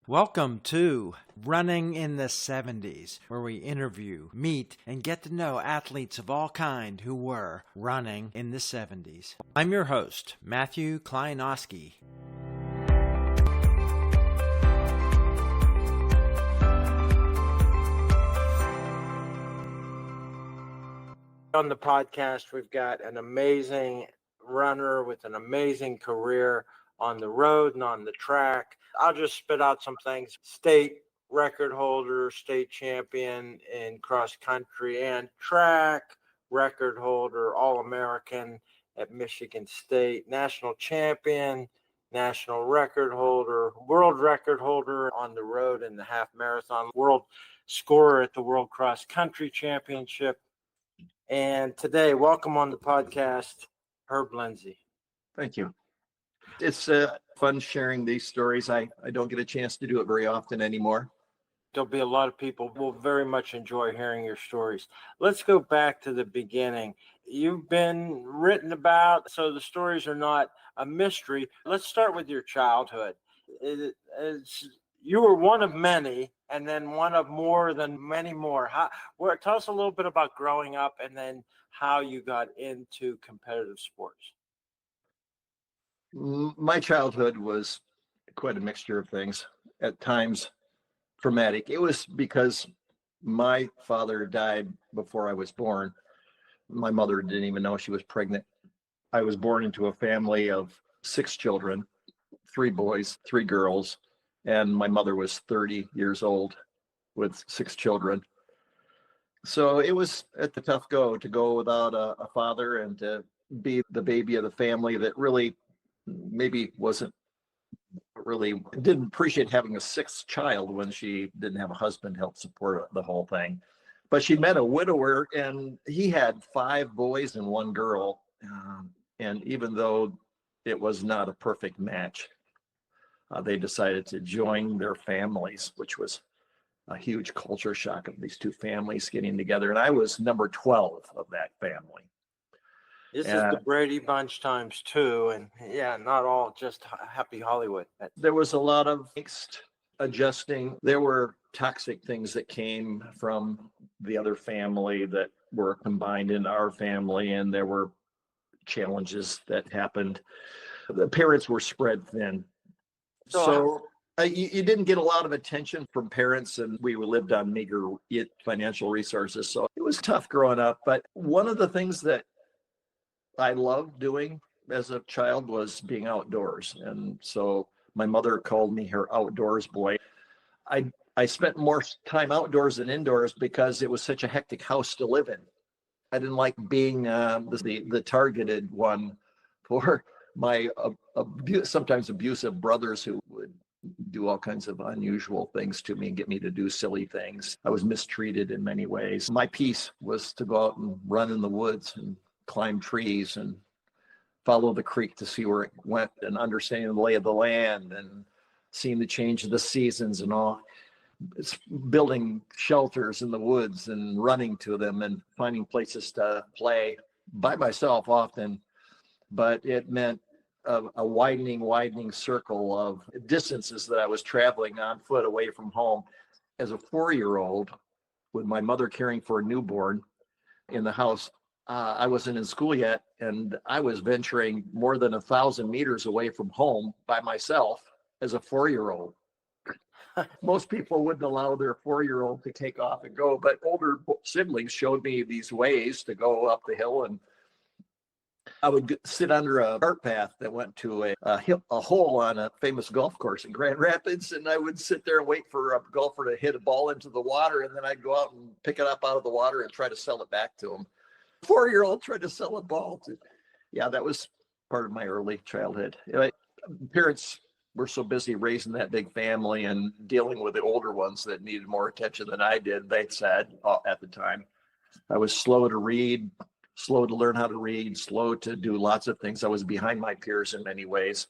Welcome to Running in the 70s, where we interview, meet, and get to know athletes of all kind who were running in the 70s. I'm your host, Matthew Kleinowski. On the podcast, we've got an amazing runner with an amazing career on the road and on the track. I'll just spit out some things. State record holder, state champion in cross country and track, record holder, All American at Michigan State, national champion, national record holder, world record holder on the road in the half marathon, world scorer at the World Cross Country Championship. And today, welcome on the podcast, Herb Lindsay. Thank you. It's fun sharing these stories. I don't get a chance to do it very often anymore. There'll be a lot of people who will very much enjoy hearing your stories. Let's go back to the beginning. You've been written about, so the stories are not a mystery. Let's start with your childhood. You were one of many, and then one of more than many more. Tell us a little bit about growing up and then how you got into competitive sports. My childhood was quite a mixture of things, at times traumatic. It was because my father died before I was born. My mother didn't even know she was pregnant. I was born into a family of 6 children, 3 boys, 3 girls, and my mother was 30 years old with 6 children. So it was a tough go to go without a father and to be the baby of the family that really didn't appreciate having a 6th child when she didn't have a husband to help support the whole thing. But she met a widower, and he had 5 boys and 1 girl. And even though it was not a perfect match, they decided to join their families, which was a huge culture shock of these 2 families getting together. And I was number 12 of that family. This is the Brady Bunch times 2, and yeah, not all just happy Hollywood. There was a lot of angst, adjusting. There were toxic things that came from the other family that were combined in our family, and there were challenges that happened. The parents were spread thin. So you didn't get a lot of attention from parents, and we lived on meager financial resources. So it was tough growing up. But one of the things that I loved doing as a child was being outdoors. And so my mother called me her outdoors boy. I spent more time outdoors than indoors because it was such a hectic house to live in. I didn't like being the targeted one for my sometimes abusive brothers who would do all kinds of unusual things to me and get me to do silly things. I was mistreated in many ways. My peace was to go out and run in the woods and climb trees and follow the creek to see where it went, and understanding the lay of the land and seeing the change of the seasons and all. It's building shelters in the woods and running to them and finding places to play by myself often. But it meant a widening circle of distances that I was traveling on foot away from home. As a 4-year-old, with my mother caring for a newborn in the house, I wasn't in school yet, and I was venturing more than 1,000 meters away from home by myself as a 4-year-old. Most people wouldn't allow their 4-year-old to take off and go, but older siblings showed me these ways to go up the hill, and I would sit under a cart path that went to a hole on a famous golf course in Grand Rapids, and I would sit there and wait for a golfer to hit a ball into the water, and then I'd go out and pick it up out of the water and try to sell it back to him. 4-year-old tried to sell a ball to. Yeah, that was part of my early childhood. Parents were so busy raising that big family and dealing with the older ones that needed more attention than I did, they said at the time. I was slow to read, slow to learn how to read, slow to do lots of things. I was behind my peers in many ways,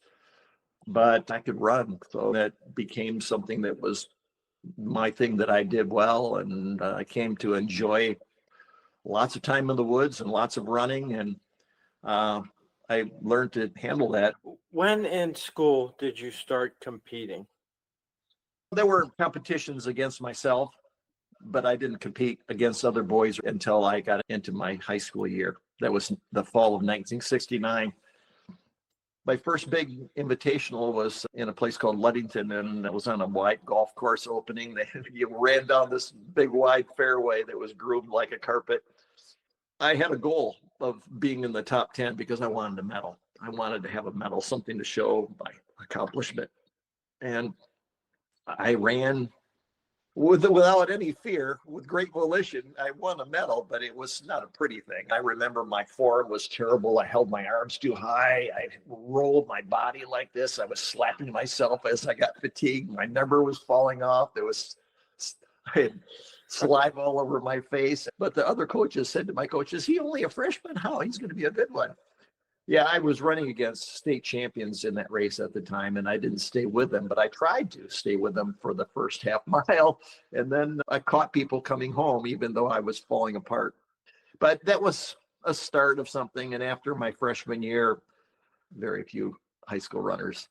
but I could run. So that became something that was my thing that I did well. And I came to enjoy lots of time in the woods and lots of running, and I learned to handle that. When in school did you start competing? There were competitions against myself, but I didn't compete against other boys until I got into my high school year. That was the fall of 1969. My first big invitational was in a place called Ludington, and it was on a wide golf course opening. You ran down this big wide fairway that was groomed like a carpet. I had a goal of being in the top 10 because I wanted a medal. I wanted to have a medal, something to show my accomplishment. And I ran without any fear, with great volition. I won a medal, but it was not a pretty thing. I remember my form was terrible. I held my arms too high. I rolled my body like this. I was slapping myself as I got fatigued. My number was falling off. I had saliva all over my face. But the other coaches said to my coach, "Is he only a freshman? How? He's going to be a good one." Yeah, I was running against state champions in that race at the time, and I didn't stay with them, but I tried to stay with them for the first half mile. And then I caught people coming home, even though I was falling apart. But that was a start of something. And after my freshman year, very few high school runners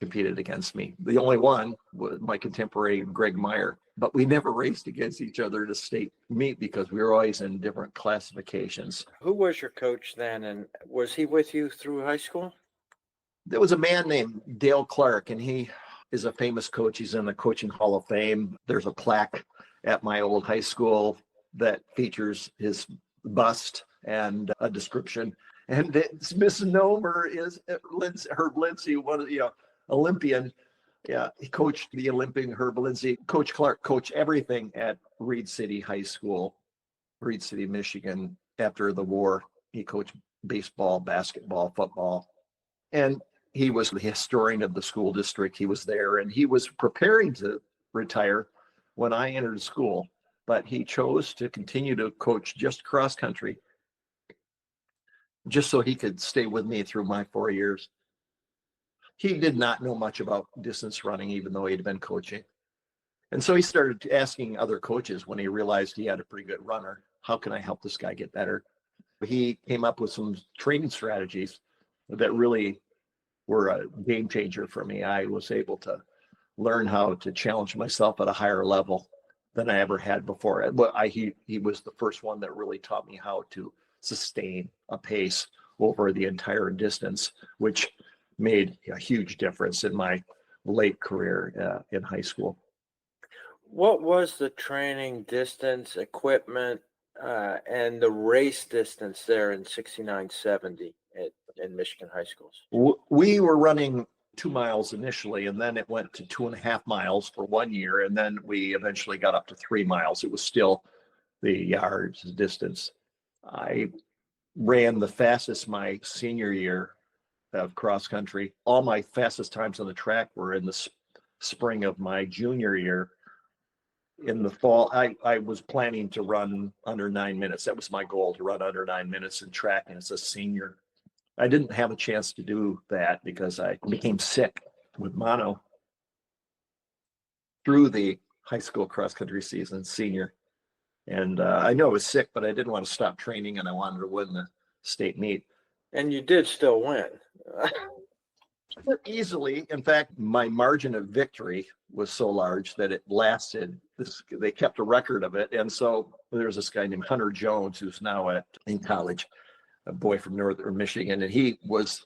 competed against me. The only one was my contemporary, Greg Meyer. But we never raced against each other to state meet because we were always in different classifications. Who was your coach then, and was he with you through high school? There was a man named Dale Clark, and he is a famous coach. He's in the Coaching Hall of Fame. There's a plaque at my old high school that features his bust and a description. And its misnomer is Herb Lindsay, one of the Olympian. Yeah, he coached the Olympian Herb Lindsay. Coach Clark coached everything at Reed City High School, Reed City, Michigan. After the war, he coached baseball, basketball, football. And he was the historian of the school district. He was there, and he was preparing to retire when I entered school. But he chose to continue to coach just cross country, just so he could stay with me through my 4 years. He did not know much about distance running, even though he'd been coaching. And so he started asking other coaches when he realized he had a pretty good runner, how can I help this guy get better? He came up with some training strategies that really were a game changer for me. I was able to learn how to challenge myself at a higher level than I ever had before. He was the first one that really taught me how to sustain a pace over the entire distance, which made a huge difference in my late career in high school. What was the training distance, equipment, and the race distance there in 69-70 in Michigan high schools? We were running 2 miles initially, and then it went to 2.5 miles for 1 year. And then we eventually got up to 3 miles. It was still the yards distance. I ran the fastest my senior year of cross country. All my fastest times on the track were in the spring of my junior year. In the fall, I was planning to run under 9 minutes. That was my goal, to run under 9 minutes in track, and as a senior. I didn't have a chance to do that because I became sick with mono through the high school cross country season, senior. And I know I was sick, but I didn't want to stop training, and I wanted to win the state meet. And you did still win. Easily. In fact, my margin of victory was so large that it lasted. They kept a record of it. And so there's this guy named Hunter Jones, who's now in college, a boy from northern Michigan. And he was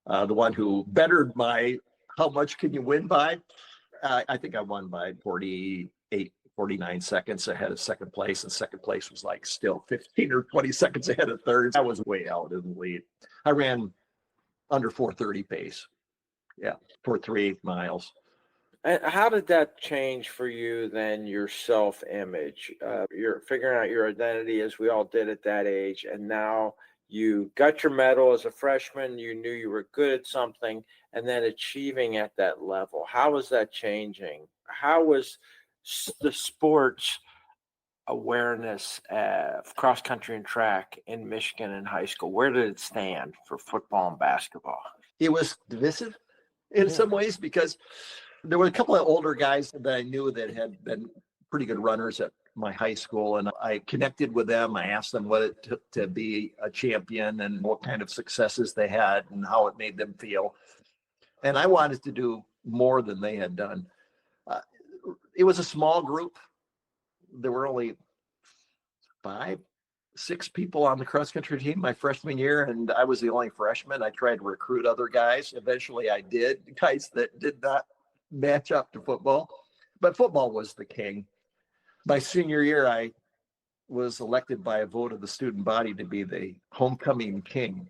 the one who bettered my, how much can you win by? I think I won by 49 seconds ahead of second place. And second place was like still 15 or 20 seconds ahead of third. I was way out in the lead. I ran under 4:30 pace. Yeah, for 3 miles. And how did that change for you then, your self-image? You're figuring out your identity, as we all did at that age, and now you got your medal as a freshman, you knew you were good at something, and then achieving at that level. How was that changing? How was the sports awareness of cross country and track in Michigan in high school? Where did it stand for football and basketball? It was divisive in some ways, because there were a couple of older guys that I knew that had been pretty good runners at my high school, and I connected with them. I asked them what it took to be a champion and what kind of successes they had and how it made them feel. And I wanted to do more than they had done. it was a small group. There were only 6 people on the cross country team my freshman year, and I was the only freshman. I tried to recruit other guys. Eventually I did, guys that did not match up to football, but football was the king. My senior year, I was elected by a vote of the student body to be the homecoming king.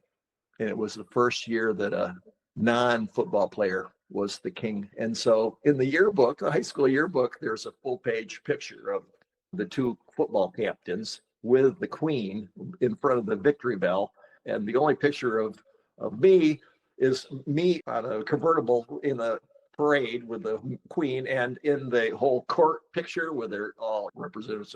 And it was the first year that a non-football player was the king. And so in the yearbook, the high school yearbook, there's a full page picture of the 2 football captains with the queen in front of the victory bell. And the only picture of me is me on a convertible in a parade with the queen, and in the whole court picture where they're all representatives.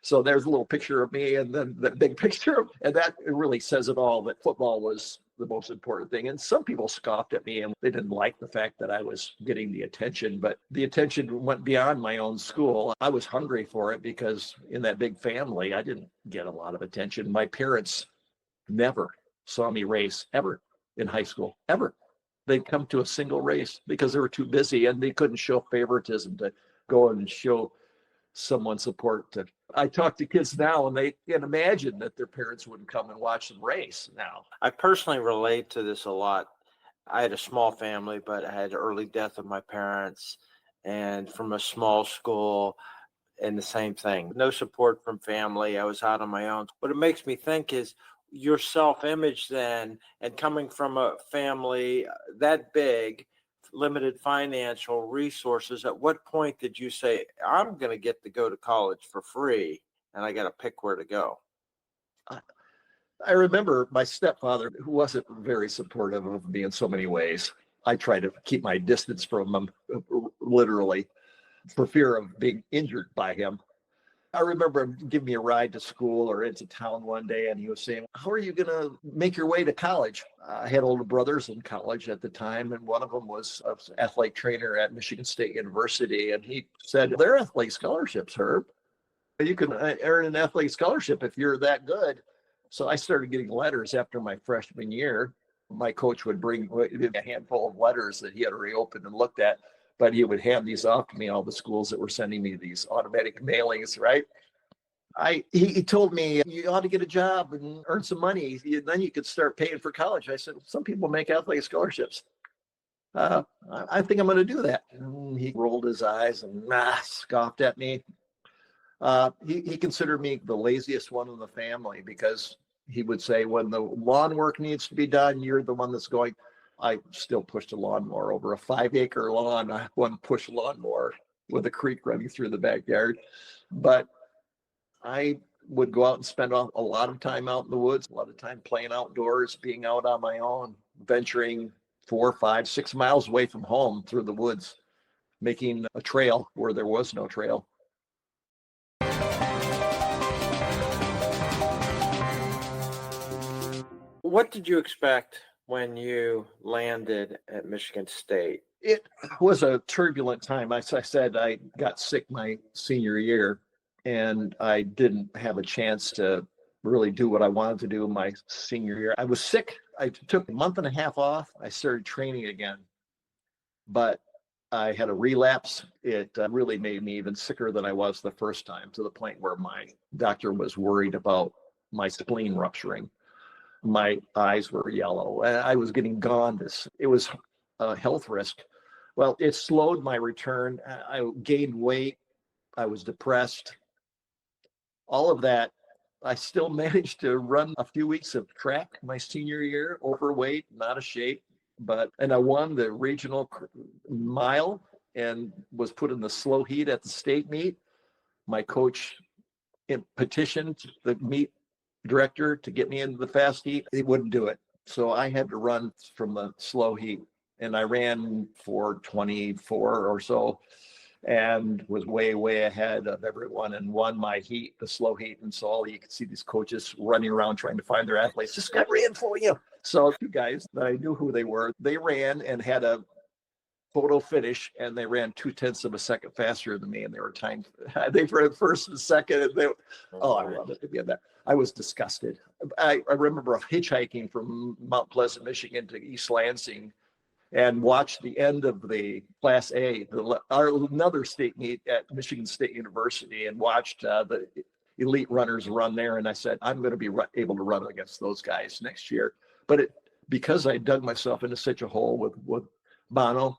So there's a little picture of me, and then the big picture, and that really says it all, that football was the most important thing. And some people scoffed at me, and they didn't like the fact that I was getting the attention, but the attention went beyond my own school. I was hungry for it because in that big family, I didn't get a lot of attention. My parents never saw me race ever in high school, ever. They'd come to a single race because they were too busy, and they couldn't show favoritism to go and show someone support. I talk to kids now, and they can imagine that their parents wouldn't come and watch them race now. I personally relate to this a lot. I had a small family, but I had the early death of my parents, and from a small school, and the same thing. No support from family. I was out on my own. What it makes me think is your self-image then, and coming from a family that big, limited financial resources, at what point did you say, I'm going to get to go to college for free and I got to pick where to go? I remember my stepfather, who wasn't very supportive of me in so many ways. I tried to keep my distance from him, literally, for fear of being injured by him. I remember him giving me a ride to school or into town one day, and he was saying, how are you going to make your way to college? I had older brothers in college at the time, and one of them was an athletic trainer at Michigan State University, and he said, there are athletic scholarships, Herb. You can earn an athletic scholarship if you're that good. So I started getting letters after my freshman year. My coach would bring a handful of letters that he had already opened and looked at, but he would hand these off to me, all the schools that were sending me these automatic mailings, right? He told me, you ought to get a job and earn some money. Then you could start paying for college. I said, some people make athletic scholarships. I think I'm going to do that. And he rolled his eyes and scoffed at me. He considered me the laziest one in the family because he would say, when the lawn work needs to be done, you're the one that's going. I still pushed a lawnmower over a 5-acre lawn. I wouldn't push a lawnmower with a creek running through the backyard. But I would go out and spend a lot of time out in the woods, a lot of time playing outdoors, being out on my own, venturing 4, 5, 6 miles away from home through the woods, making a trail where there was no trail. What did you expect when you landed at Michigan State? It was a turbulent time. As I said, I got sick my senior year, and I didn't have a chance to really do what I wanted to do my senior year. I was sick. I took a month and a half off. I started training again, but I had a relapse. It really made me even sicker than I was the first time, to the point where my doctor was worried about my spleen rupturing. My eyes were yellow, and I was getting jaundice. It was a health risk. Well, it slowed my return. I gained weight. I was depressed. All of that. I still managed to run a few weeks of track my senior year, overweight, not out of shape, and I won the regional mile and was put in the slow heat at the state meet. My coach petitioned the meet director to get me into the fast heat. He wouldn't do it. So I had to run from the slow heat, and I ran for 24 or so and was way, way ahead of everyone and won my heat, the slow heat. And so all you could see these coaches running around trying to find their athletes. This guy ran for you. So 2 guys that I knew who they were, they ran and had a photo finish, and they ran 0.2 of a second faster than me, and they were timed. They ran first and second, and I loved it. Yeah, I was disgusted. I remember hitchhiking from Mount Pleasant, Michigan to East Lansing, and watched the end of the Class A, another state meet at Michigan State University, and watched the elite runners run there. And I said, I'm going to be able to run against those guys next year. But because I dug myself into such a hole with Bono,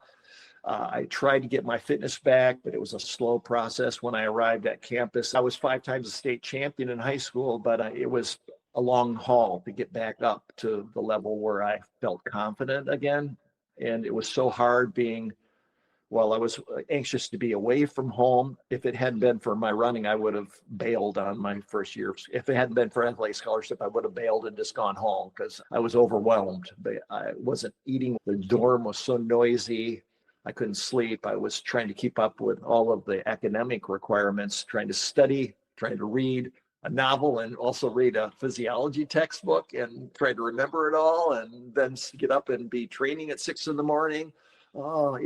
I tried to get my fitness back, but it was a slow process when I arrived at campus. I was 5 times a state champion in high school, but it was a long haul to get back up to the level where I felt confident again. And it was so hard I was anxious to be away from home. If it hadn't been for my running, I would have bailed on my first year. If it hadn't been for athletic scholarship, I would have bailed and just gone home because I was overwhelmed. I wasn't eating. The dorm was so noisy. I couldn't sleep. I was trying to keep up with all of the academic requirements, trying to study, trying to read a novel and also read a physiology textbook and try to remember it all, and then get up and be training at 6 a.m. Oh,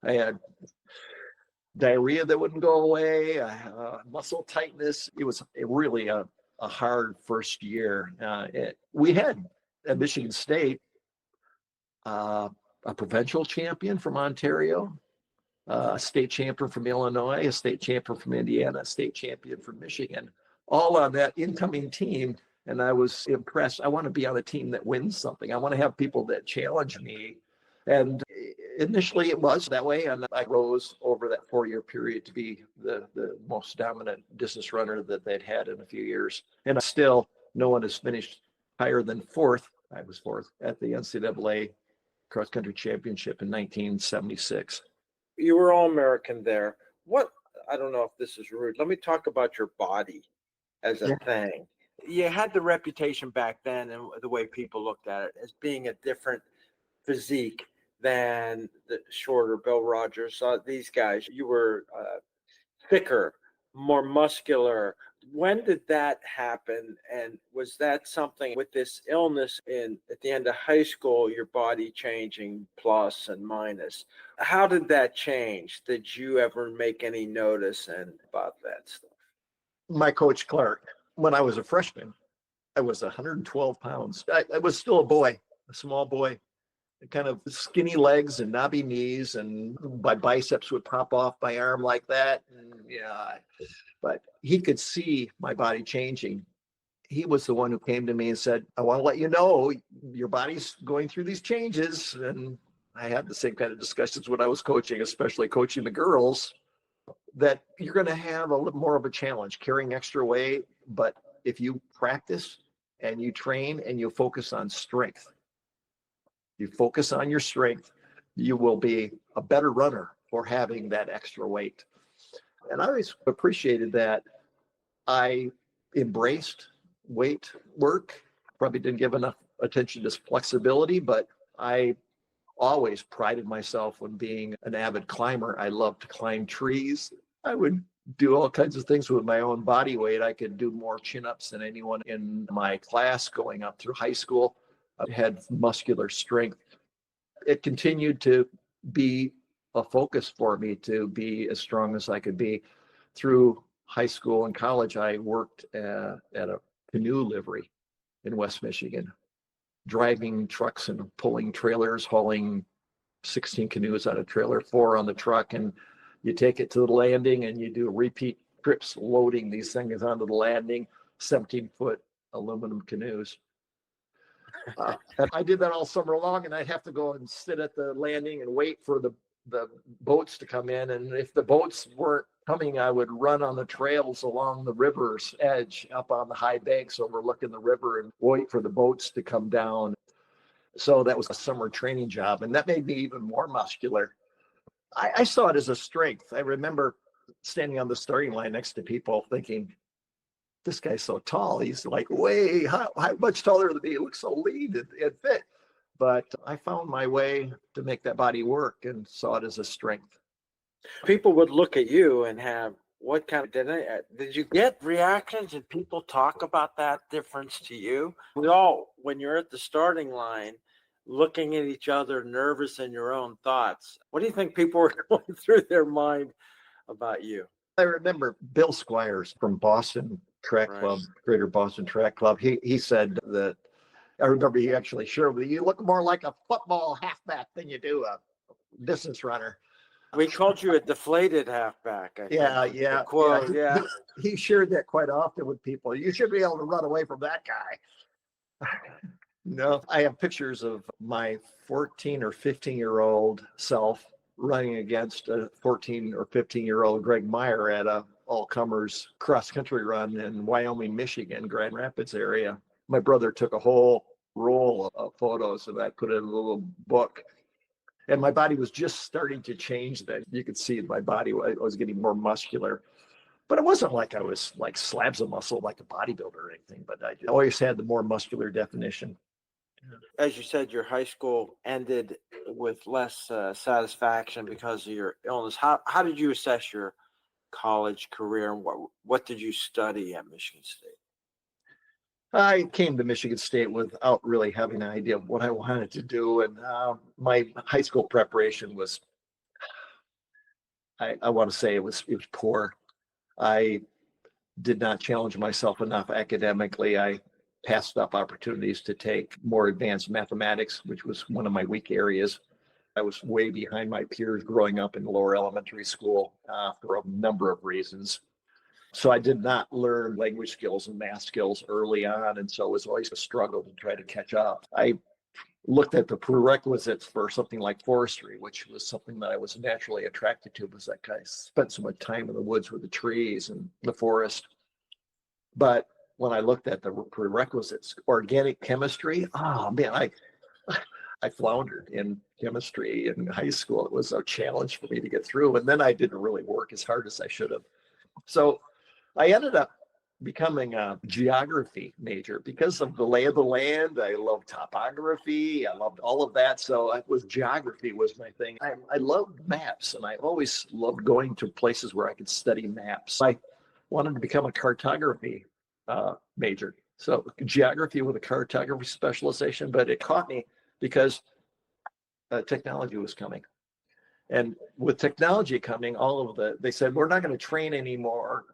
I had diarrhea that wouldn't go away, muscle tightness. It was really a hard first year. We had at Michigan State a provincial champion from Ontario, a state champion from Illinois, a state champion from Indiana, a state champion from Michigan, all on that incoming team. And I was impressed. I want to be on a team that wins something. I want to have people that challenge me. And initially it was that way. And I rose over that 4-year period to be the most dominant distance runner that they'd had in a few years. And still, no one has finished higher than 4th. I was 4th at the NCAA cross country championship in 1976. You were All American there. I don't know if this is rude. Let me talk about your body as a thing. You had the reputation back then, and the way people looked at it, as being a different physique than the shorter Bill Rogers. These guys, you were thicker, more muscular. When did that happen? And was that something with this illness at the end of high school, your body changing plus and minus? How did that change? Did you ever make any notice about that stuff? My coach, Clark, when I was a freshman, I was 112 pounds. I was still a boy, a small boy, kind of skinny legs and knobby knees, and my biceps would pop off my arm like that. And but he could see my body changing. He was the one who came to me and said, I want to let you know your body's going through these changes. And I had the same kind of discussions when I was coaching, especially coaching the girls, that you're going to have a little more of a challenge carrying extra weight. But if you practice and you train and you focus on strength, you focus on your strength, you will be a better runner for having that extra weight. And I always appreciated that. I embraced weight work, probably didn't give enough attention to flexibility, but I always prided myself on being an avid climber. I loved to climb trees. I would do all kinds of things with my own body weight. I could do more chin-ups than anyone in my class going up through high school. I had muscular strength. It continued to be a focus for me to be as strong as I could be. Through high school and college, I worked at a canoe livery in West Michigan, driving trucks and pulling trailers, hauling 16 canoes on a trailer, 4 on the truck, and you take it to the landing and you do repeat trips loading these things onto the landing, 17-foot aluminum canoes. And I did that all summer long, and I'd have to go and sit at the landing and wait for the boats to come in. And if the boats weren't coming, I would run on the trails along the river's edge up on the high banks overlooking the river and wait for the boats to come down. So that was a summer training job, and that made me even more muscular. I saw it as a strength. I remember standing on the starting line next to people thinking, this guy's so tall. He's like how much taller than me. He looks so lean and fit. But I found my way to make that body work and saw it as a strength. People would look at you and have, what kind of, did you get reactions? Did people talk about that difference to you? We all, when you're at the starting line, looking at each other, nervous in your own thoughts, what do you think people were going through their mind about you? I remember Bill Squires from Boston Track Club, Greater Boston Track Club. He said that I remember he actually shared with me, you look more like a football halfback than you do a distance runner. We called you a deflated halfback, I think. Yeah. Quote, yeah. He shared that quite often with people. You should be able to run away from that guy. No, I have pictures of my 14 or 15-year-old self running against a 14 or 15-year-old Greg Meyer at a all-comers cross-country run in Wyoming, Michigan, Grand Rapids area. My brother took a whole roll of photos of that, put it in a little book. And my body was just starting to change then. You could see my body, I was getting more muscular. But it wasn't like I was like slabs of muscle like a bodybuilder or anything, but I always had the more muscular definition. As you said, your high school ended with less satisfaction because of your illness. How did you assess your college career, and what did you study at Michigan State? I came to Michigan State without really having an idea of what I wanted to do. And my high school preparation was, I want to say it was poor. I did not challenge myself enough academically. I passed up opportunities to take more advanced mathematics, which was one of my weak areas. I was way behind my peers growing up in lower elementary school for a number of reasons. So I did not learn language skills and math skills early on. And so it was always a struggle to try to catch up. I looked at the prerequisites for something like forestry, which was something that I was naturally attracted to because I spent so much time in the woods with the trees and the forest. But when I looked at the prerequisites, organic chemistry, oh man, I floundered in chemistry in high school. It was a challenge for me to get through. And then I didn't really work as hard as I should have. So I ended up becoming a geography major because of the lay of the land. I loved topography. I loved all of that. So geography was my thing. I loved maps, and I always loved going to places where I could study maps. I wanted to become a cartography major. So geography with a cartography specialization, but it caught me because technology was coming. And with technology coming, they said, we're not going to train anymore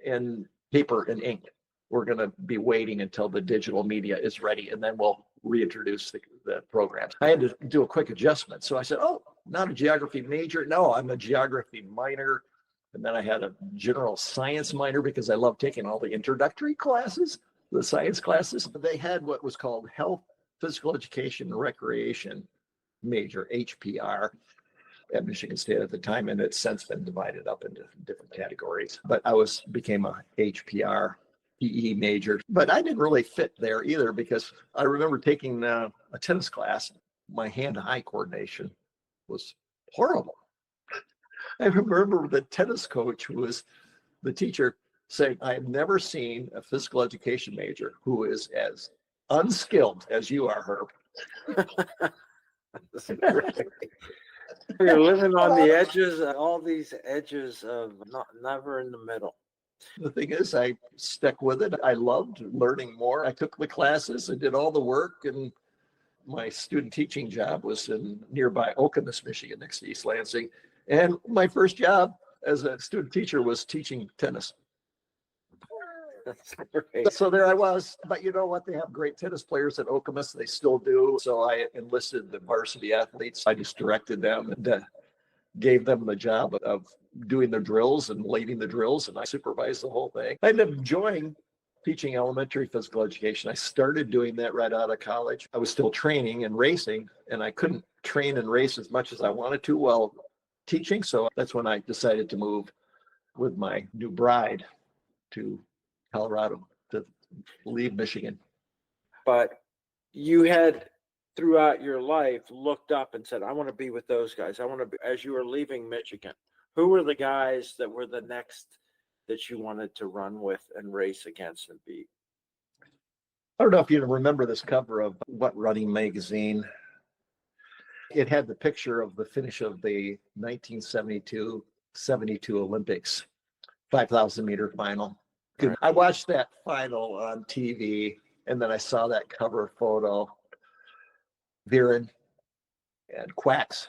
in paper and ink. We're going to be waiting until the digital media is ready, and then we'll reintroduce the programs. I had to do a quick adjustment. So I said, oh, not a geography major. No, I'm a geography minor. And then I had a general science minor because I loved taking all the introductory classes, the science classes. They had what was called health, physical education, and recreation major, HPR, at Michigan State at the time, and it's since been divided up into different categories. But I became a HPR PE major, but I didn't really fit there either because I remember taking a tennis class. My hand-eye coordination was horrible. I remember the tennis coach, who was the teacher, saying, I have never seen a physical education major who is as unskilled as you are, Herb. You're living on the edges, all these edges of never in the middle. The thing is, I stuck with it. I loved learning more. I took the classes, I did all the work, and my student teaching job was in nearby Okemos, Michigan, next to East Lansing. And my first job as a student teacher was teaching tennis. That's great. So there I was. But you know what? They have great tennis players at Okemos. They still do. So I enlisted the varsity athletes. I just directed them and gave them the job of doing the drills and leading the drills. And I supervised the whole thing. I ended up enjoying teaching elementary physical education. I started doing that right out of college. I was still training and racing, and I couldn't train and race as much as I wanted to while teaching. So that's when I decided to move with my new bride to Colorado, to leave Michigan. But you had throughout your life looked up and said, I want to be with those guys. I want to be, as you were leaving Michigan, who were the guys that were the next that you wanted to run with and race against and beat? I don't know if you remember this cover of What Running magazine. It had the picture of the finish of the 1972 Olympics 5,000 meter final. Right. I watched that final on TV, and then I saw that cover photo. Viren and Quacks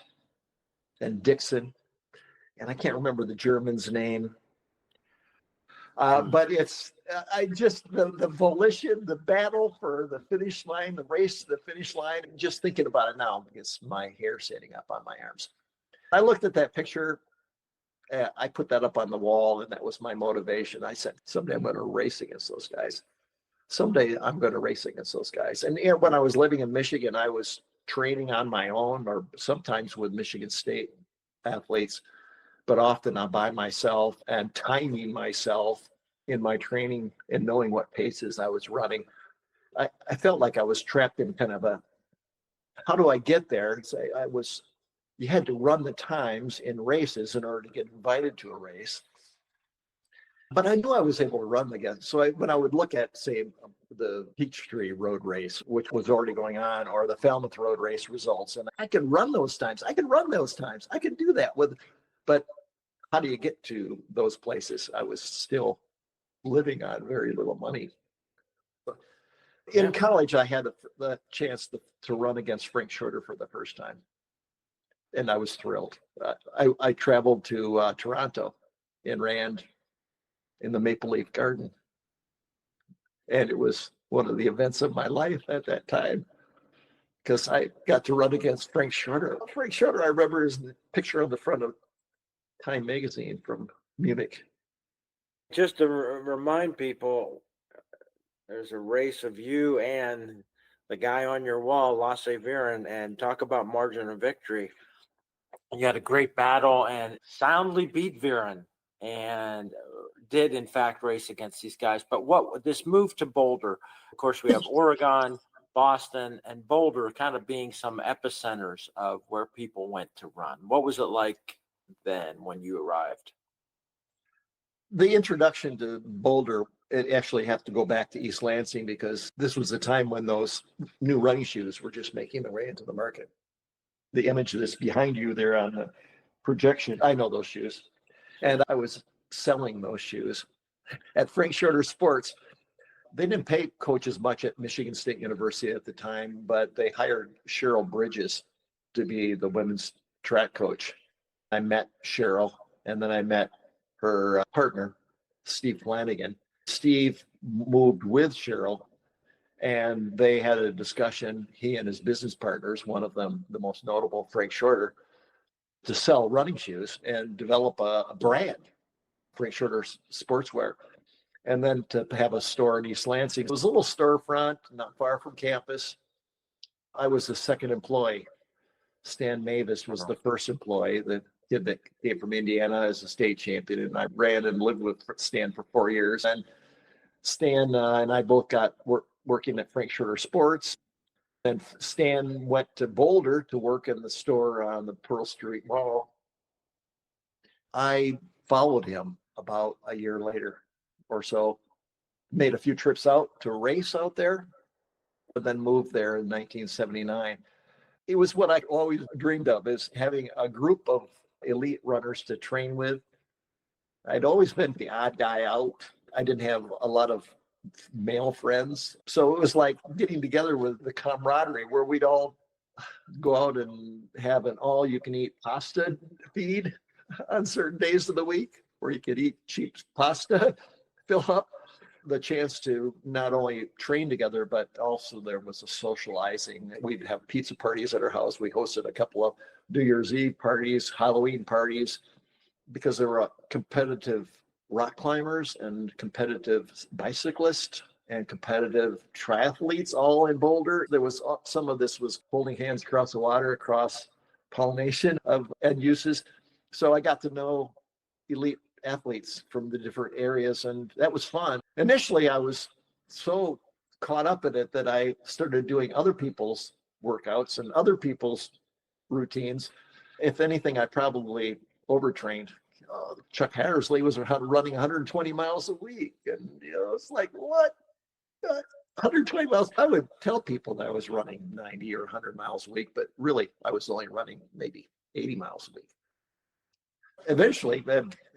and Dixon, and I can't remember the German's name. But it's, I just, the volition, the battle for the finish line, the race to the finish line, just thinking about it now gets my hair standing up on my arms. I looked at that picture. I put that up on the wall, and that was my motivation. I said, someday I'm going to race against those guys. Someday I'm going to race against those guys. And when I was living in Michigan, I was training on my own, or sometimes with Michigan State athletes, but often I'm by myself and timing myself in my training and knowing what paces I was running. I felt like I was trapped in kind of a, how do I get there? You had to run the times in races in order to get invited to a race. But I knew I was able to run again. So when I would look at, say, the Peachtree Road Race, which was already going on, or the Falmouth Road Race results, and I could run those times. I could do that but how do you get to those places? I was still living on very little money. In college, I had the chance to run against Frank Shorter for the first time. And I was thrilled. I traveled to Toronto and ran in the Maple Leaf Garden. And it was one of the events of my life at that time, because I got to run against Frank Shorter. Frank Shorter, I remember his picture on the front of Time magazine from Munich. Just to remind people, there's a race of you and the guy on your wall, Lasse Viren, and talk about margin of victory. You had a great battle and soundly beat Viren, and did in fact race against these guys. But what this move to Boulder, of course, we have Oregon, Boston, and Boulder kind of being some epicenters of where people went to run. What was it like then when you arrived? The introduction to Boulder, it actually have to go back to East Lansing, because this was the time when those new running shoes were just making their way into the market. The image that's behind you there on the projection, I know those shoes. And I was selling those shoes at Frank Shorter Sports. They didn't pay coaches much at Michigan State University at the time, but they hired Cheryl Bridges to be the women's track coach. I met Cheryl, and then I met her partner, Steve Flanagan. Steve moved with Cheryl, and they had a discussion, he and his business partners, one of them, the most notable, Frank Shorter, to sell running shoes and develop a brand, Frank Shorter Sportswear, and then to have a store in East Lansing. It was a little storefront, not far from campus. I was the second employee. Stan Mavis was the first employee. The kid that came from Indiana as a state champion, and I ran and lived with Stan for 4 years. And Stan and I both got working at Frank Shorter Sports. And Stan went to Boulder to work in the store on the Pearl Street Mall. I followed him about a year later or so, made a few trips out to race out there, but then moved there in 1979. It was what I always dreamed of, is having a group of elite runners to train with. I'd always been the odd guy out. I didn't have a lot of male friends. So it was like getting together with the camaraderie where we'd all go out and have an all-you-can-eat pasta feed on certain days of the week, where you could eat cheap pasta, fill up. The chance to not only train together, but also there was a socializing. We'd have pizza parties at our house. We hosted a couple of New Year's Eve parties, Halloween parties, because there were competitive rock climbers and competitive bicyclists and competitive triathletes all in Boulder. There was some of this was holding hands across the water, across pollination of end uses. So I got to know elite athletes from the different areas, and that was fun. Initially, I was so caught up in it that I started doing other people's workouts and other people's routines. If anything, I probably overtrained. Chuck Hattersley was running 120 miles a week, and it's like, what? 120 miles? I would tell people that I was running 90 or 100 miles a week, but really, I was only running maybe 80 miles a week. Eventually,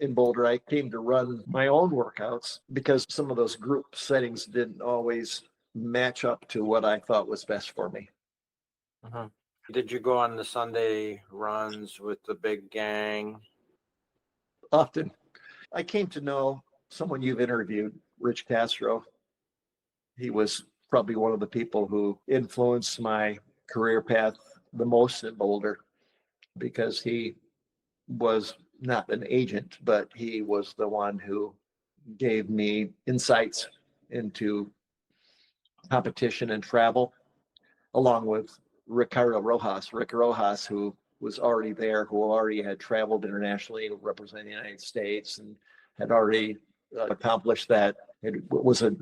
in Boulder, I came to run my own workouts because some of those group settings didn't always match up to what I thought was best for me. Uh-huh. Did you go on the Sunday runs with the big gang? Often. I came to know someone you've interviewed, Rich Castro. He was probably one of the people who influenced my career path the most in Boulder, because he was not an agent, but he was the one who gave me insights into competition and travel, along with Rick Rojas, who was already there, who already had traveled internationally representing the United States and had already accomplished that. It was a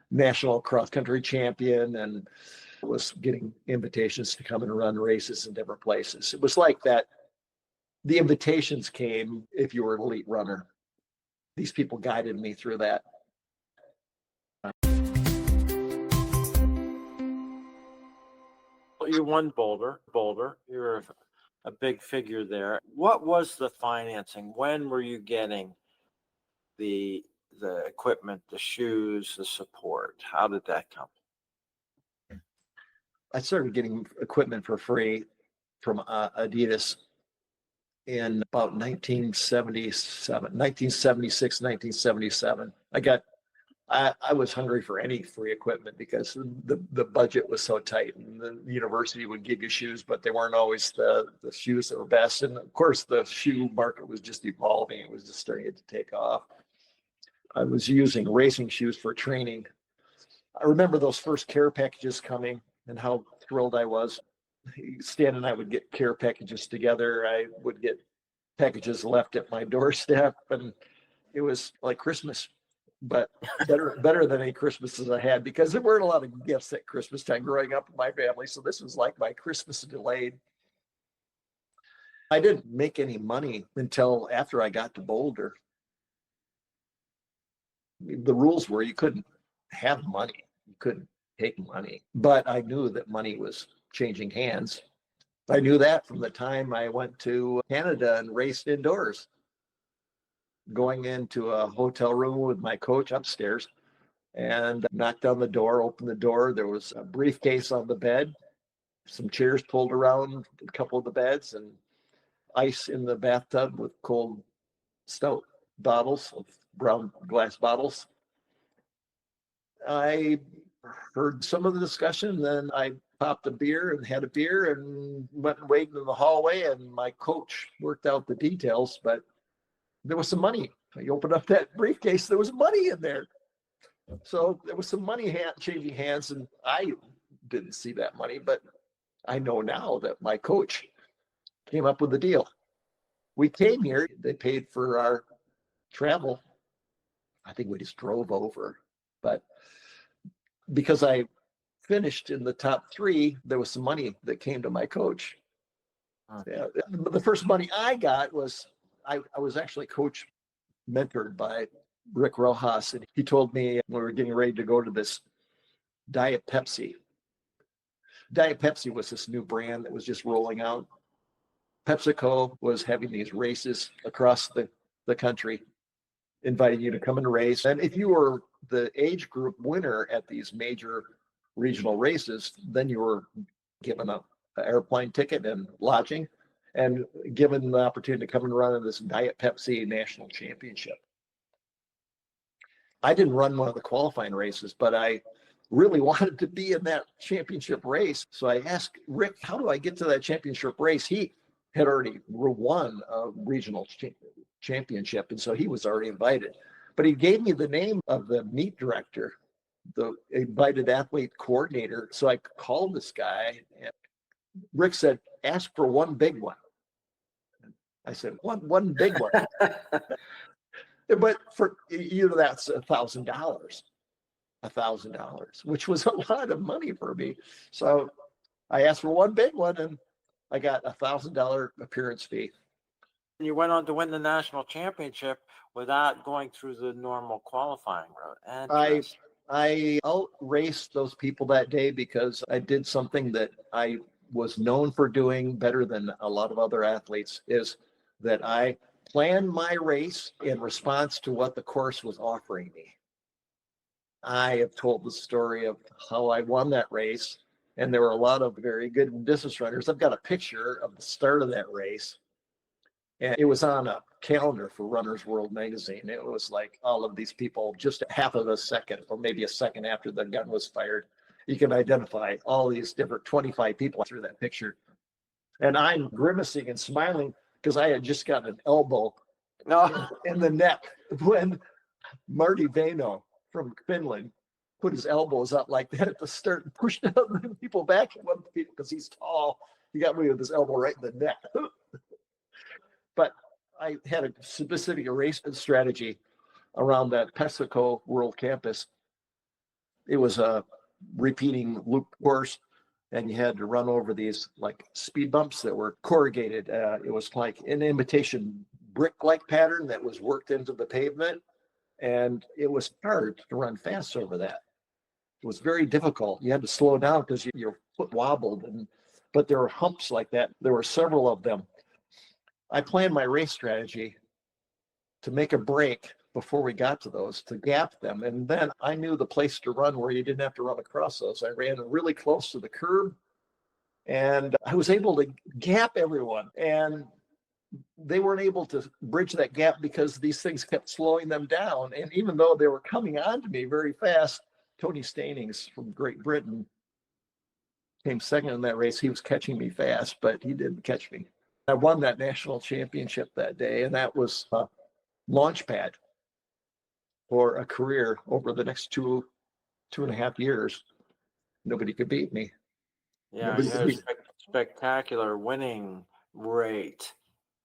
national cross-country champion and was getting invitations to come and run races in different places. It was like that. The invitations came if you were an elite runner. These people guided me through that. You won Boulder. You're a big figure there. What was the financing? When were you getting the equipment, the shoes, the support? How did that come? I started getting equipment for free from Adidas in about 1976, 1977. I was hungry for any free equipment because the budget was so tight, and the university would give you shoes, but they weren't always the shoes that were best. And of course, the shoe market was just evolving. It was just starting to take off. I was using racing shoes for training. I remember those first care packages coming and how thrilled I was. Stan and I would get care packages together. I would get packages left at my doorstep, and it was like Christmas, but better than any Christmases I had, because there weren't a lot of gifts at Christmas time growing up in my family. So this was like my Christmas delayed. I didn't make any money until after I got to Boulder. The rules were you couldn't have money, you couldn't take money, but I knew that money was changing hands. I knew that from the time I went to Canada and raced indoors, going into a hotel room with my coach upstairs, and knocked on the door, opened the door. There was a briefcase on the bed, some chairs pulled around a couple of the beds, and ice in the bathtub with cold stout bottles, of brown glass bottles. I heard some of the discussion, then I popped a beer and had a beer and went and waited in the hallway, and my coach worked out the details, but there was some money. I opened up that briefcase, there was money in there. So there was some money changing hands, and I didn't see that money, but I know now that my coach came up with the deal. We came here, they paid for our travel. I think we just drove over, but because I finished in the top 3, there was some money that came to my coach. Yeah, the first money I got was, I was actually coach mentored by Rick Rojas, and he told me when we were getting ready to go to this Diet Pepsi. Diet Pepsi was this new brand that was just rolling out. PepsiCo was having these races across the country, inviting you to come and race. And if you were the age group winner at these major regional races, then you were given an airplane ticket and lodging, and given the opportunity to come and run in this Diet Pepsi National Championship. I didn't run one of the qualifying races, but I really wanted to be in that championship race. So I asked Rick, how do I get to that championship race? He had already won a regional championship, and so he was already invited. But he gave me the name of the meet director, the invited athlete coordinator. So I called this guy, and Rick said, ask for one big one. I said, one big one. But for that's $1,000, which was a lot of money for me. So I asked for one big one, and I got $1,000 appearance fee. You went on to win the national championship without going through the normal qualifying route. And I out-raced those people that day because I did something that I was known for doing better than a lot of other athletes, is that I planned my race in response to what the course was offering me. I have told the story of how I won that race, and there were a lot of very good distance runners. I've got a picture of the start of that race. And it was on a calendar for Runner's World magazine. It was like all of these people, just half of a second or maybe a second after the gun was fired. You can identify all these different 25 people through that picture. And I'm grimacing and smiling because I had just gotten an elbow in the neck when Marty Vano from Finland put his elbows up like that at the start and pushed people back because he's tall. He got me with his elbow right in the neck. But I had a specific race strategy around that Pesico World Campus. It was a repeating loop course, and you had to run over these like speed bumps that were corrugated. It was like an imitation brick-like pattern that was worked into the pavement, and it was hard to run fast over that. It was very difficult. You had to slow down because your foot wobbled, but there were humps like that. There were several of them. I planned my race strategy to make a break before we got to those, to gap them. And then I knew the place to run where you didn't have to run across those. I ran really close to the curb, and I was able to gap everyone. And they weren't able to bridge that gap because these things kept slowing them down. And even though they were coming on to me very fast, Tony Stanings from Great Britain came second in that race. He was catching me fast, but he didn't catch me. I won that national championship that day, and that was a launch pad for a career over the next two and a half years. Nobody could beat me. Yeah, you had a spectacular winning rate.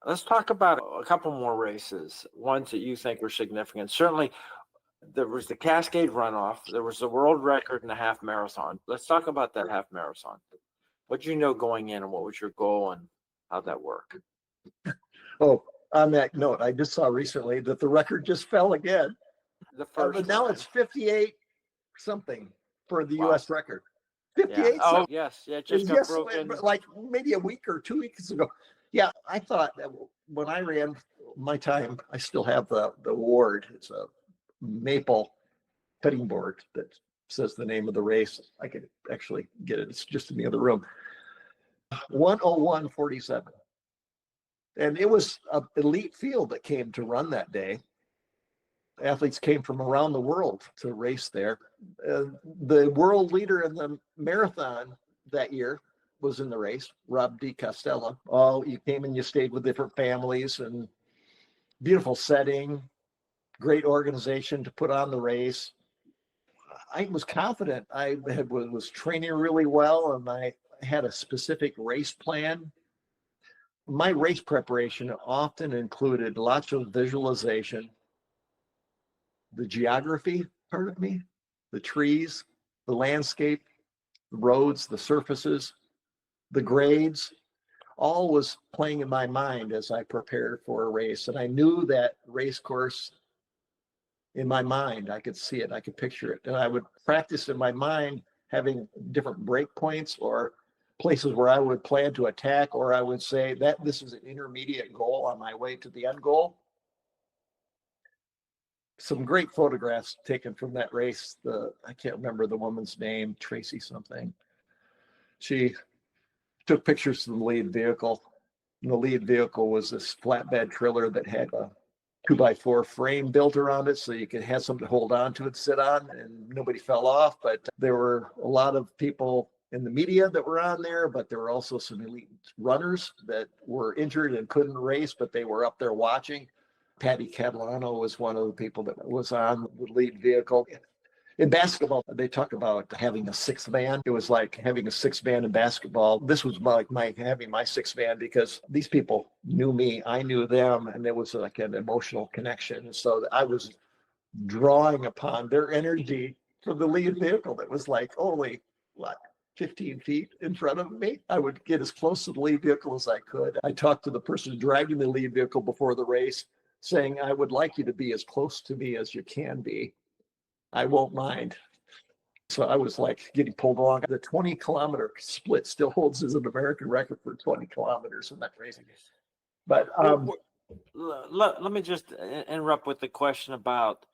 Let's talk about a couple more races, ones that you think were significant. Certainly, there was the Cascade runoff. There was the world record in the half marathon. Let's talk about that half marathon. What did you know going in, and what was your goal, and how'd that work? Oh, on that note, I just saw recently that the record just fell again. The first but now it's 58 something for the U.S. record. 58 Yeah. Oh, something. yes. Yeah, it just got broken. Like maybe a week or 2 weeks ago. Yeah, I thought that when I ran my time, I still have the award. It's a maple cutting board that says the name of the race. I could actually get it. It's just in the other room. 1:01:47. And it was an elite field that came to run that day. Athletes came from around the world to race there. The world leader in the marathon that year was in the race, Rob D. Costello. Oh, you came and you stayed with different families, and beautiful setting, great organization to put on the race. I was confident. I was training really well, and I had a specific race plan. My race preparation often included lots of visualization, the geography part of me, the trees, the landscape, the roads, the surfaces, the grades, all was playing in my mind as I prepared for a race. And I knew that race course in my mind. I could see it, I could picture it. And I would practice in my mind having different break points or places where I would plan to attack, or I would say that this is an intermediate goal on my way to the end goal. Some great photographs taken from that race. I can't remember the woman's name, Tracy something. She took pictures of the lead vehicle. And the lead vehicle was this flatbed trailer that had a 2x4 frame built around it, so you could have something to hold on to and sit on, and nobody fell off. But there were a lot of people in the media that were on there, but there were also some elite runners that were injured and couldn't race, but they were up there watching. Patty Catalano was one of the people that was on the lead vehicle. In basketball, they talk about having a sixth man. It was like having a sixth man in basketball. This was like having my sixth man, because these people knew me, I knew them, and there was like an emotional connection. So I was drawing upon their energy from the lead vehicle that was like only, 15 feet in front of me. I would get as close to the lead vehicle as I could. I talked to the person driving the lead vehicle before the race, saying, I would like you to be as close to me as you can be. I won't mind. So I was like getting pulled along. The 20-kilometer split still holds as an American record for 20 kilometers. Isn't that crazy? But let me just interrupt with the question about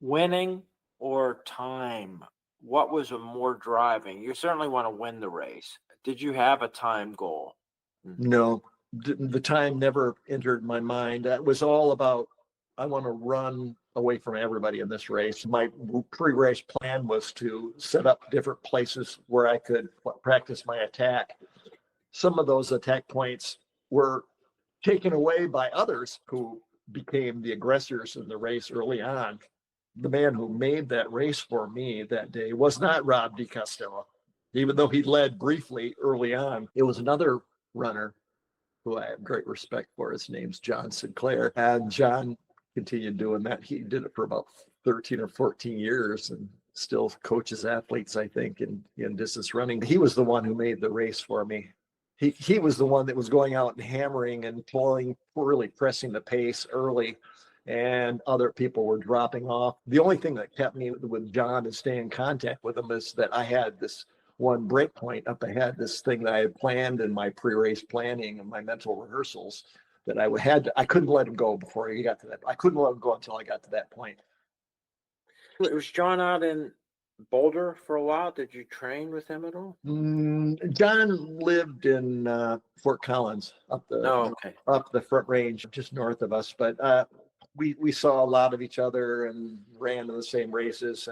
winning or time. What was more driving? You certainly want to win the race. Did you have a time goal? No, the time never entered my mind. That was all about, I want to run away from everybody in this race. My pre-race plan was to set up different places where I could practice my attack. Some of those attack points were taken away by others who became the aggressors in the race early on. The man who made that race for me that day was not Rob DiCostello, even though he led briefly early on. It was another runner who I have great respect for. His name's John Sinclair. And John continued doing that. He did it for about 13 or 14 years and still coaches athletes, I think, in distance running. He was the one who made the race for me. He was the one that was going out and hammering and pulling, really pressing the pace early, and other people were dropping off. The only thing that kept me with John and staying in contact with him is that I had this one break point up ahead, this thing that I had planned in my pre-race planning and my mental rehearsals that I couldn't let him go before he got to that. I couldn't let him go until I got to that point. Was John out in Boulder for a while? Did you train with him at all? John lived in Fort Collins up the Front Range, just north of us. But we saw a lot of each other and ran in the same races.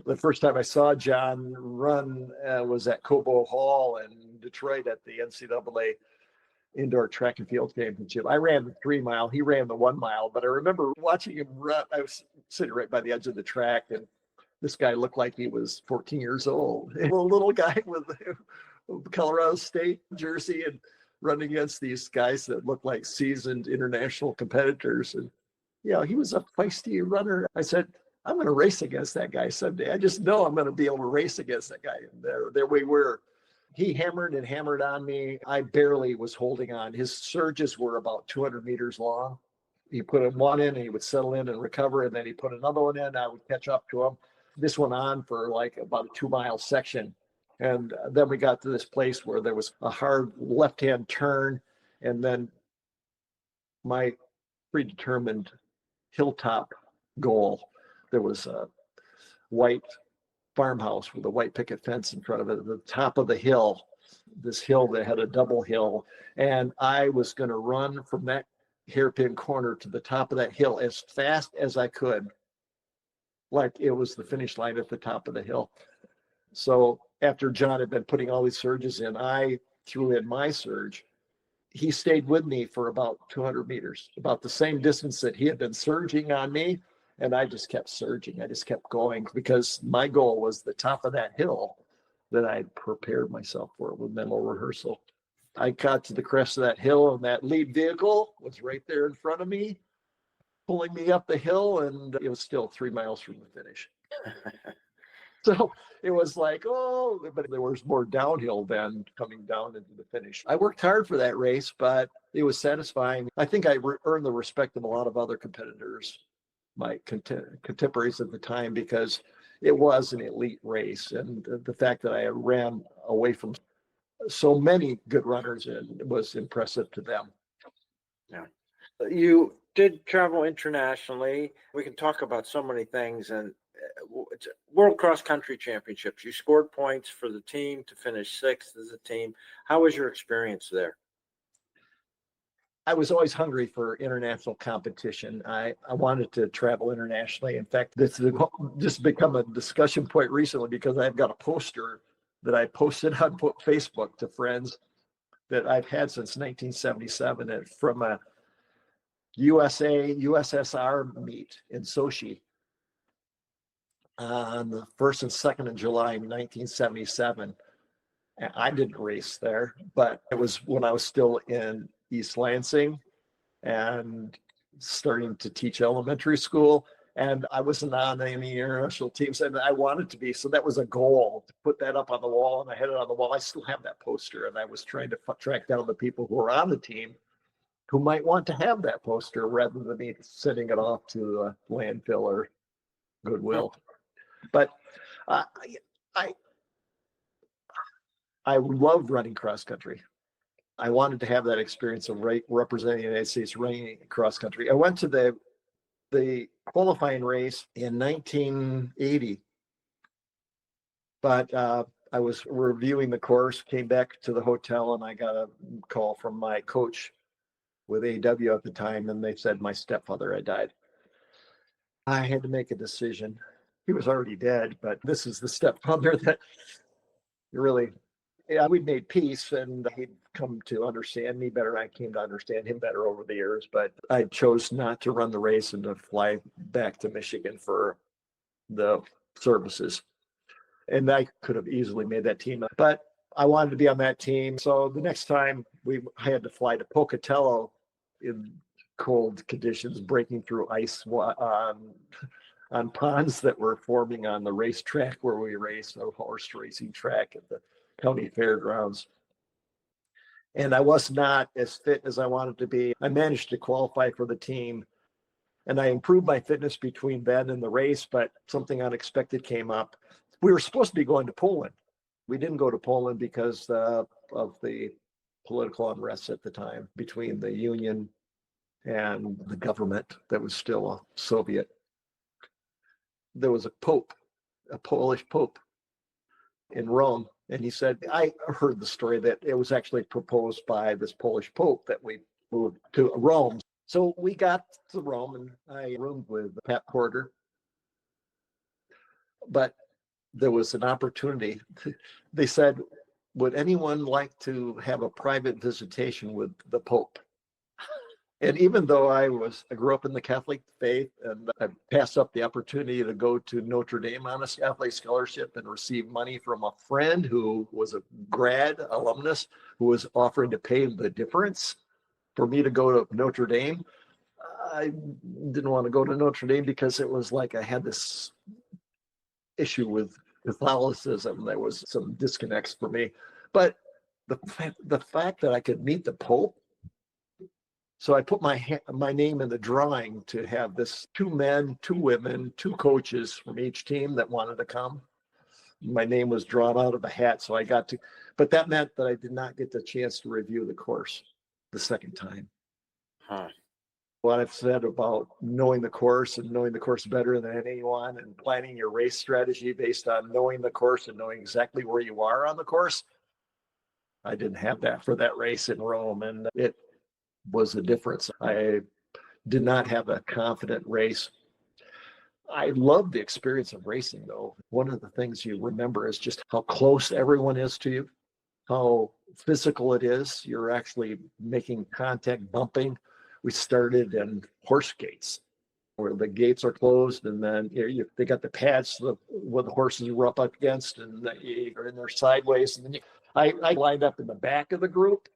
The first time I saw John run was at Cobo Hall in Detroit at the NCAA Indoor Track and Field Championship. I ran the 3 mile, he ran the 1 mile, but I remember watching him run. I was sitting right by the edge of the track, and this guy looked like he was 14 years old. A little guy with a Colorado State jersey and running against these guys that looked like seasoned international competitors. And, he was a feisty runner. I said, I'm going to race against that guy someday. I just know I'm going to be able to race against that guy. And there we were. He hammered and hammered on me. I barely was holding on. His surges were about 200 meters long. He put one in and he would settle in and recover, and then he put another one in. I would catch up to him. This went on for like about a 2 mile section. And then we got to this place where there was a hard left-hand turn. And then my predetermined hilltop goal, there was a white farmhouse with a white picket fence in front of it at the top of the hill, this hill that had a double hill. And I was going to run from that hairpin corner to the top of that hill as fast as I could, like it was the finish line at the top of the hill. So after John had been putting all these surges in, I threw in my surge. He stayed with me for about 200 meters, about the same distance that he had been surging on me. And I just kept surging. I just kept going because my goal was the top of that hill that I prepared myself for with mental rehearsal. I got to the crest of that hill, and that lead vehicle was right there in front of me, pulling me up the hill, and it was still 3 miles from the finish. So it was like, but there was more downhill then coming down into the finish. I worked hard for that race, but it was satisfying. I think I earned the respect of a lot of other competitors, my contemporaries at the time, because it was an elite race. And the fact that I ran away from so many good runners was impressive to them. Yeah. You did travel internationally. We can talk about so many things, and it's World Cross Country Championships. You scored points for the team to finish 6th as a team. How was your experience there? I was always hungry for international competition. I wanted to travel internationally. In fact, this has just become a discussion point recently because I've got a poster that I posted on Facebook to friends that I've had since 1977 from a USSR meet in Sochi on the 1st and 2nd of July in 1977. And I didn't race there, but it was when I was still in East Lansing and starting to teach elementary school. And I wasn't on any international teams, and I wanted to be. So that was a goal, to put that up on the wall, and I had it on the wall. I still have that poster, and I was trying to track down the people who were on the team who might want to have that poster rather than me sending it off to landfill or Goodwill. But I loved running cross country. I wanted to have that experience of representing the United States running cross country. I went to the qualifying race in 1980, but I was reviewing the course, came back to the hotel, and I got a call from my coach with AW at the time, and they said my stepfather had died. I had to make a decision. He was already dead, but this is the stepfather that really, yeah, we made peace, and he'd come to understand me better. I came to understand him better over the years, but I chose not to run the race and to fly back to Michigan for the services. And I could have easily made that team, but I wanted to be on that team. So the next time I had to fly to Pocatello in cold conditions, breaking through ice on ponds that were forming on the racetrack where we raced, a horse racing track at the county fairgrounds. And I was not as fit as I wanted to be. I managed to qualify for the team, and I improved my fitness between then and the race, but something unexpected came up. We were supposed to be going to Poland. We didn't go to Poland because of the political unrest at the time between the Union and the government that was still a Soviet. There was a pope, a Polish pope in Rome. And he said, I heard the story that it was actually proposed by this Polish pope that we moved to Rome. So we got to Rome, and I roomed with Pat Porter. But there was an opportunity. They said, would anyone like to have a private visitation with the Pope? And even though I grew up in the Catholic faith, and I passed up the opportunity to go to Notre Dame on a Catholic scholarship and receive money from a friend who was a grad alumnus who was offering to pay the difference for me to go to Notre Dame, I didn't want to go to Notre Dame because it was like I had this issue with Catholicism. There was some disconnects for me. But the fact that I could meet the Pope, so I put my name in the drawing to have this 2 men, 2 women, 2 coaches from each team that wanted to come. My name was drawn out of a hat, so I got to, but that meant that I did not get the chance to review the course the second time. Huh. What I've said about knowing the course and knowing the course better than anyone and planning your race strategy based on knowing the course and knowing exactly where you are on the course, I didn't have that for that race in Rome, and it was the difference. I did not have a confident race. I love the experience of racing, though. One of the things you remember is just how close everyone is to you, how physical it is. You're actually making contact, bumping. We started in horse gates where the gates are closed, and then they got the pads where the horses were up against, and you're in there sideways. And then I lined up in the back of the group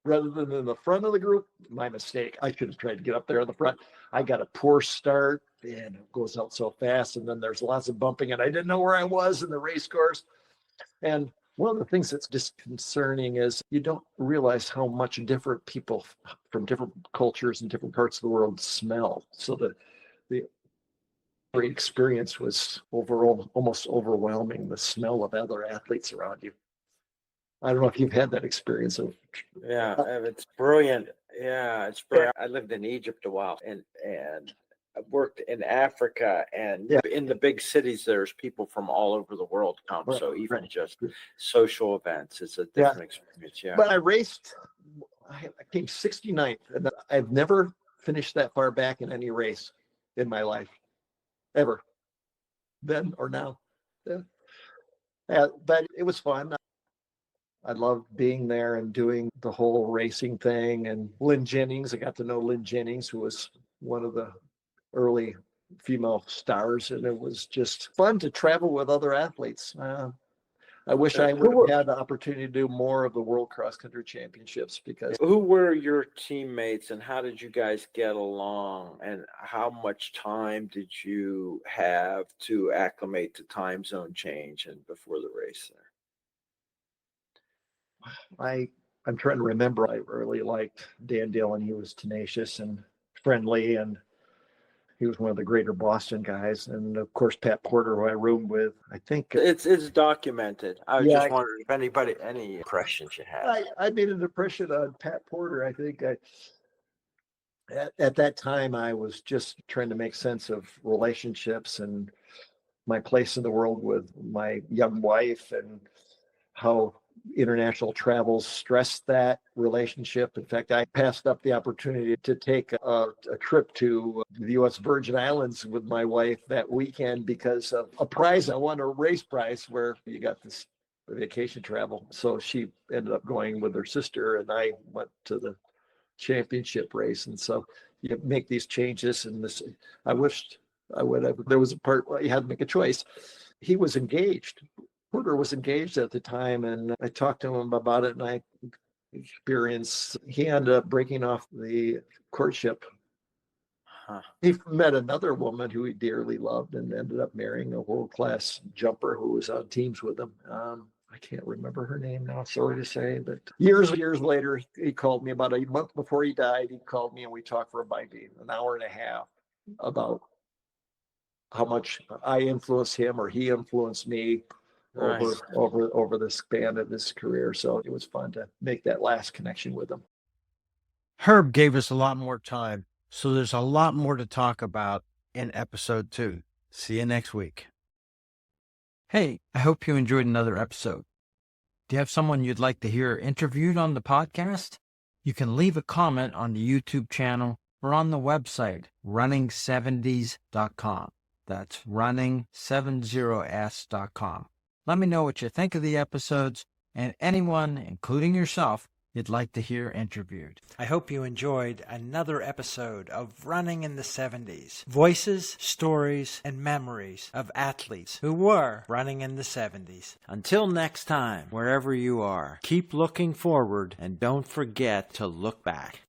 rather than in the front of the group. My mistake. I should have tried to get up there in the front. I got a poor start, and it goes out so fast, and then there's lots of bumping, and I didn't know where I was in the race course. And one of the things that's disconcerting is you don't realize how much different people from different cultures and different parts of the world smell. So the experience was overall almost overwhelming, the smell of other athletes around you. I don't know if you've had that experience of. Yeah, it's brilliant. Yeah, it's brilliant. I lived in Egypt a while, and I worked in Africa, and in the big cities, there's people from all over the world come. Right, So even right. just social events, it's a different experience. Yeah. But I raced, I came 69th, and I've never finished that far back in any race in my life, ever, then or now. But it was fun. I loved being there and doing the whole racing thing. And Lynn Jennings, I got to know Lynn Jennings, who was one of the early female stars, and it was just fun to travel with other athletes. I wish I would have had the opportunity to do more of the World Cross Country Championships. Because who were your teammates, and how did you guys get along, and how much time did you have to acclimate to time zone change and before the race there? I'm trying to remember. I really liked Dan Dillon. He was tenacious and friendly, and he was one of the greater Boston guys. And of course, Pat Porter, who I roomed with. I think it's documented. I was just wondering if any impressions you had. I made an impression on Pat Porter. I think at that time I was just trying to make sense of relationships and my place in the world with my young wife, and how international travel stressed that relationship. In fact, I passed up the opportunity to take a trip to the U.S. Virgin Islands with my wife that weekend because of a prize. I won a race prize where you got this vacation travel. So she ended up going with her sister, and I went to the championship race. And so you make these changes, and this, I wished I would have. There was a part where you had to make a choice. He was engaged. Porter was engaged at the time, and I talked to him about it, and I experienced he ended up breaking off the courtship. He met another woman who he dearly loved and ended up marrying a world-class jumper who was on teams with him. I can't remember her name now, sorry to say, but years later, he called me about a month before he died. He called me and we talked for maybe an hour and a half about how much I influenced him or he influenced me over the span of his career. So it was fun to make that last connection with him. Herb gave us a lot more time, so there's a lot more to talk about in episode 2. See you next week. Hey, I hope you enjoyed another episode. Do you have someone you'd like to hear interviewed on the podcast? You can leave a comment on the YouTube channel or on the website, running70s.com. That's running70s.com. Let me know what you think of the episodes and anyone, including yourself, you'd like to hear interviewed. I hope you enjoyed another episode of Running in the 70s. Voices, stories, and memories of athletes who were running in the 70s. Until next time, wherever you are, keep looking forward and don't forget to look back.